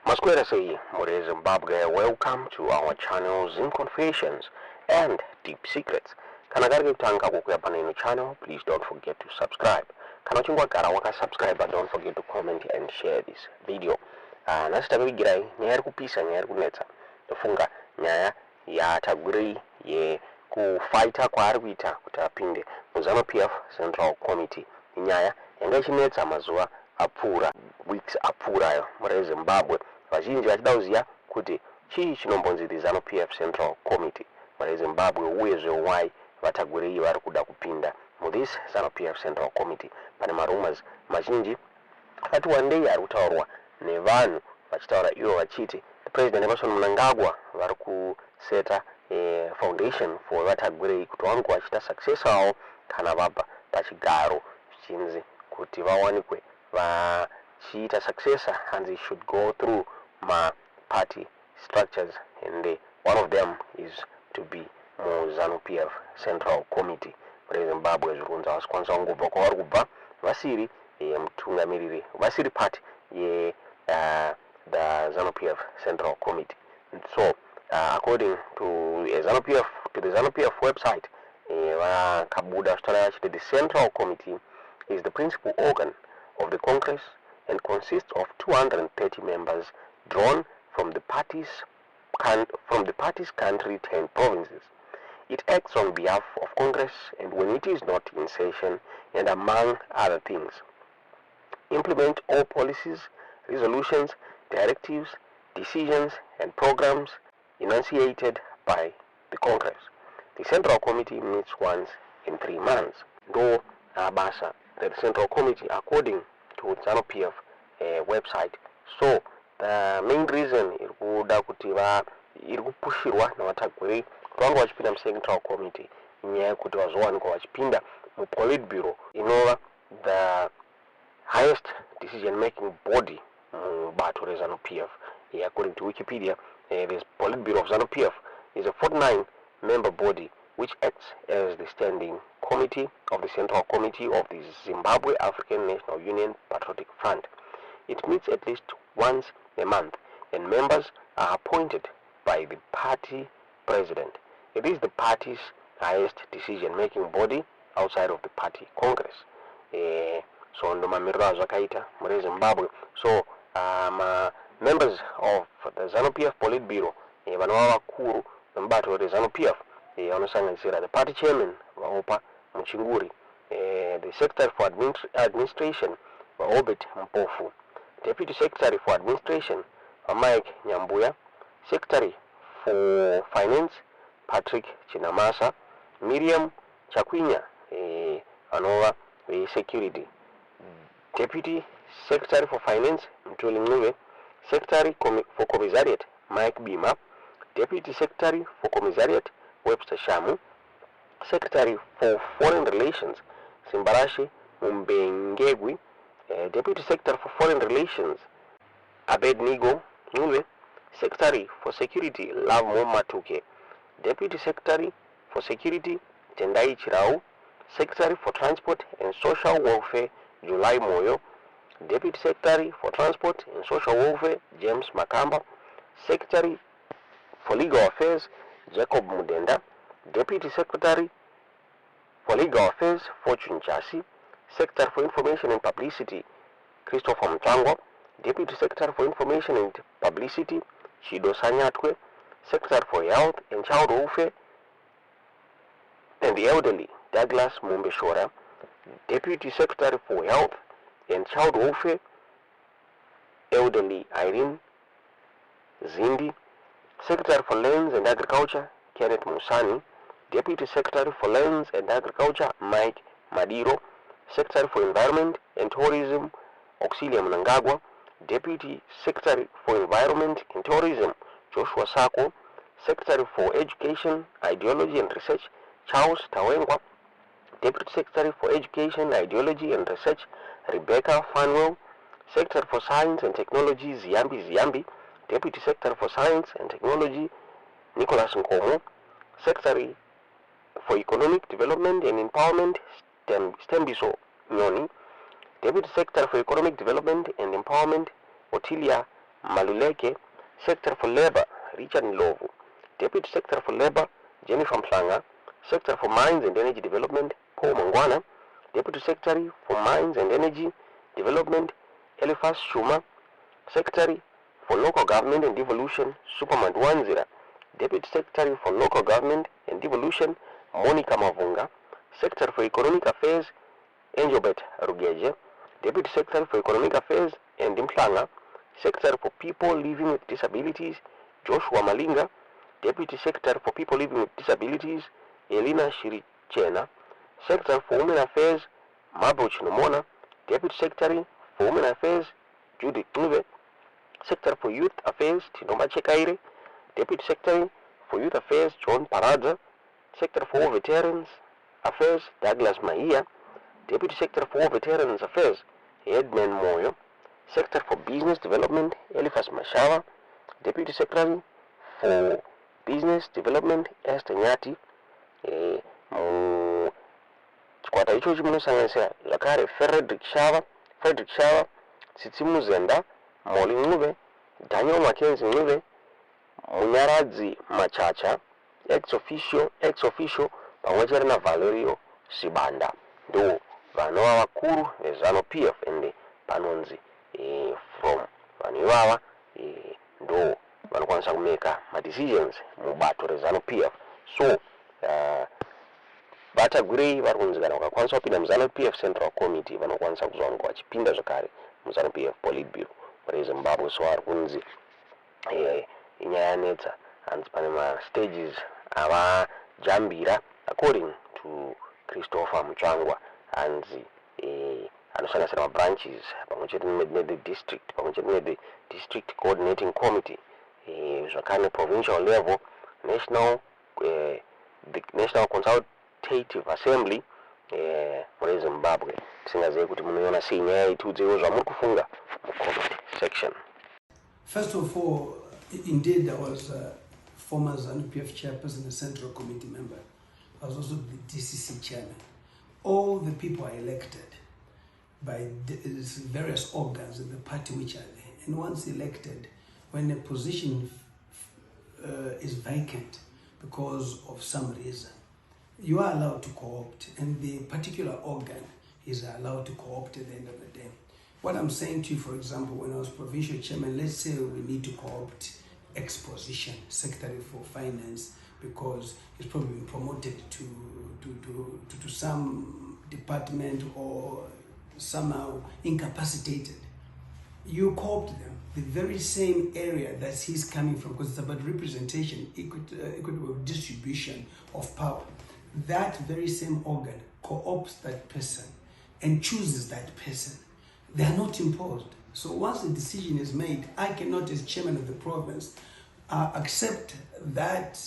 Masquerade say, More Zimbabwe, welcome to our channel Zim Confessions and Deep Secrets. Kana gari kutanga kukuya paneno channel, please don't forget to subscribe. Kana chungwa gara waka subscribe, but don't forget to comment and share this video. Nasita bigirai, nyayari kupisa, nyayari kunetsa. Tofunga, nyaya ya taguri ye kufighta kwa arikuita kutapinde. Zanu-PF Central Committee. Nyaya, yanga chinetsa mazuwa apura, weeks apura yo, muri Zimbabwe. Vazhinji vachidauziya kuti chii chinombonziri Zanu-PF Central Committee muri Zimbabwe uyezve why vatagurei vari kuda kupinda muthis Zanu-PF Central Committee. Pane marumors mazhinji akati wandei ari kutaurwa nevanhu vachitaura ivo vachiti President Emerson Mnangagwa vari kuseta foundation for vatagurei kuti vange vachita successor avo kana vabva pachigaro zvichinzi kuti vawanikwe vachiita successor and they should go through my party structures, and one of them is to be Zanu-PF Central Committee. Muri Zimbabwe zvirunza vasikwanisa kungobva kwavari kubva vasiri mutungamiriri vasiri part ye the Zanu-PF Central Committee. And so according to the Zanu-PF website, the Central Committee is the principal organ of the Congress and consists of 230 members drawn from the party's country 10 provinces. It acts on behalf of Congress and when it is not in session, and among other things, implement all policies, resolutions, directives, decisions and programs enunciated by the Congress. The Central Committee meets once in 3 months. Though Abasa, the Central Committee, according to Zanu-PF website, so the main reason irikuda kuti irikupushirwa navatagurei kuti vange vachipinda muCentral Committee inyaya yekuti vazowanikwa vachipinda muPolitburo inova the highest decision making body mubato reZanu-PF. According to Wikipedia, the Politburo of Zanu-PF is a 49 member body which acts as the standing committee of the Central Committee of the Zimbabwe African National Union Patriotic Front. It meets at least once a month, and members are appointed by the party president. It is the party's highest decision-making body outside of the party Congress. So ndo mamiriro azvakaita muri Zimbabwe. So members of the Zanu-PF Politburo vanova vakuru vemubato reZanu-PF vanosanganisira the party chairman vaopa Muchinguri, the secretary for administration vaobet Mpofu, deputy secretary for administration Mike Nyambuya, secretary for finance Patrick Chinamasa, Miriam Chakwinya anova security, deputy secretary for finance Mtuli Mnuve, secretary for commissariat Mike Bima, deputy secretary for commissariat Webster Shamu, secretary for foreign relations Simbarashi Mumbengegwi, deputy secretary for foreign relations Abednego Nube, secretary for security Love Matuke, deputy secretary for security Tendai Chirau, secretary for transport and social welfare July Moyo, deputy secretary for transport and social welfare James Makamba, secretary for legal affairs Jacob Mudenda, deputy secretary for legal affairs Fortune Chasi, secretary for information and publicity Christopher Mtangwa, deputy secretary for information and publicity Shido Sanyatwe, secretary for health and child welfare and the elderly Douglas Mumbeshora, deputy secretary for health and child welfare elderly Irene Zindi, secretary for lands and agriculture Kenneth Musani, deputy secretary for lands and agriculture Mike Madiro, secretary for environment and tourism Auxilia Mnangagwa, deputy secretary for environment and tourism Joshua Sako, secretary for education, ideology and research Charles Tawengwa, deputy secretary for education, ideology and research Rebecca Fanwell, secretary for science and technology Ziambi, deputy secretary for science and technology Nicholas Nkomo, secretary for economic development and empowerment Stembiso Nyoni, deputy secretary for economic development and empowerment Otilia Maluleke. Secretary for Labor, Richard Ndlovu. Deputy Secretary for Labor, Jennifer Mhlanga. Secretary for Mines and Energy Development, Paul Mangwana. Deputy Secretary for Mines and Energy Development, Eliphas Shuma. Secretary for Local Government and Devolution, Superman Wanzira. Deputy Secretary for Local Government and Devolution, Monica Mavunga. Secretary for Economic Affairs, Engelbert Rugeje. Deputy Secretary for Economic Affairs and Mhlanga. Secretary for People Living with Disabilities, Joshua Malinga. Deputy Secretary for People Living with Disabilities, Elina Shirichena. Secretary for Women Affairs, Mabo Chinomona. Deputy Secretary for Women Affairs, Judith Nuve. Secretary for Youth Affairs, Tinoma Chekaire. Deputy Secretary for Youth Affairs, John Paraza. Secretary for Veterans Affairs, Douglas Mahia. Deputy Secretary for Veterans Affairs, Edmund Moyo. Secretary for Business Development, Eliphas Mashava. Deputy Secretary for Business Development, Esther Nyati. Chikwata icho chimunosanganisira Lakare Frederick Shava, Tsitsimu Zenda, Moli Ngube, Daniel Mackenzie Ngube, Munyaradzi Machacha, ex-official, pamoja na Valerio Sibanda. Ndo vanowa wakuru Zanu-PF ende panonzi from vaniwawa ndo vanokwanisa kumeka decisions mubato rezanu-PF. So vatagwirei vari kunzikana vakakwanisa kupinda muzanu-PF Central Committee vanokwanisa kuzowanikwa vachipinda zvakare muzanu-PF Politburo reZimbabwe. So vari kunzi inyaya yanetsa hanzi pane stages avajambira according to Christopher Muchangwa hanzi anosanganisira mabranches pamwechete nedistrict pamwechete nedistrict coordinating committee zvakare provincial level the National Consultative Assembly mureZimbabwe. Tisingazivi kuti munoiona sei nyaya itiudzewo zvamuri kufunga mucomment section. First of all, indeed I was former Zanu-PF chairperson and Central Committee member. I was also the DCC chairman. All the people are elected by various organs in the party which are there. And once elected, when a position is vacant because of some reason, you are allowed to co-opt, and the particular organ is allowed to co-opt at the end of the day. What I'm saying to you, for example, when I was provincial chairman, let's say we need to co-opt exposition, Secretary for Finance, because he's probably been promoted to some department or somehow incapacitated. You co-opt them, the very same area that he's coming from, because it's about representation, equitable distribution of power. That very same organ co-opts that person and chooses that person. They are not imposed. So once the decision is made, I cannot, as chairman of the province, accept that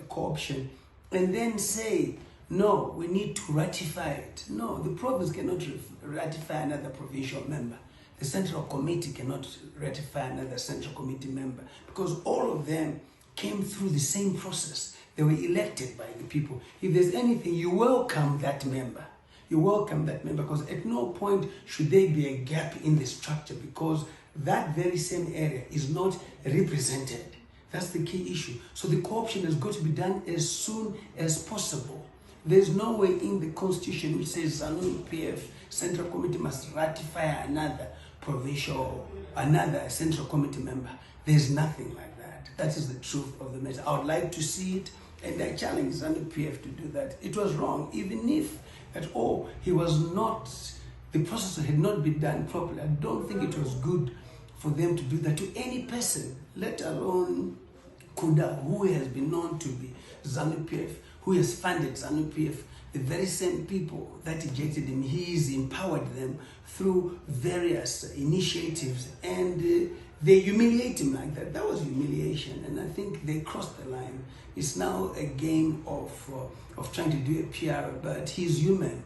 co-option and then say, no, we need to ratify it. No, the province cannot ratify another provincial member. The Central Committee cannot ratify another Central Committee member, because all of them came through the same process. They were elected by the people. If there's anything, you welcome that member. You welcome that member, because at no point should there be a gap in the structure, because that very same area is not represented. That's the key issue. So the co-option has got to be done as soon as possible. There's no way in the constitution which says Zanu-PF Central Committee must ratify another Central Committee member. There's nothing like that. That is the truth of the matter. I would like to see it, and I challenge Zanu-PF to do that. It was wrong, even if at all he was not, the process had not been done properly. I don't think it was good for them to do that to any person, let alone Kuda, who has been known to be Zanu-PF, who has funded Zanu-PF. The very same people that ejected him, he's empowered them through various initiatives, and they humiliate him like that. That was humiliation, and I think they crossed the line. It's now a game of trying to do a PR, but he's human.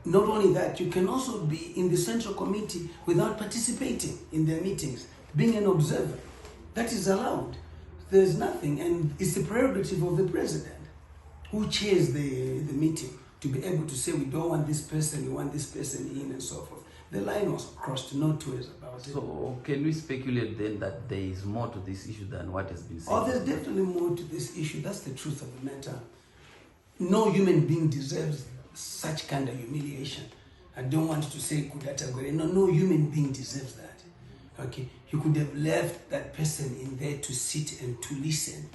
Not only that, you can also be in the Central Committee without participating in their meetings, being an observer. That is allowed. There's nothing, and it's the prerogative of the president who chairs the meeting to be able to say, we don't want this person, we want this person in, and so forth. The line was crossed, no two ways about it. about it. So can we speculate then that there is more to this issue than what has been said? Oh, there's definitely more to this issue. That's the truth of the matter. No human being deserves such kind of humiliation. I don't want to say kudatagore. No human being deserves that. Okay, you could have left that person in there to sit and to listen.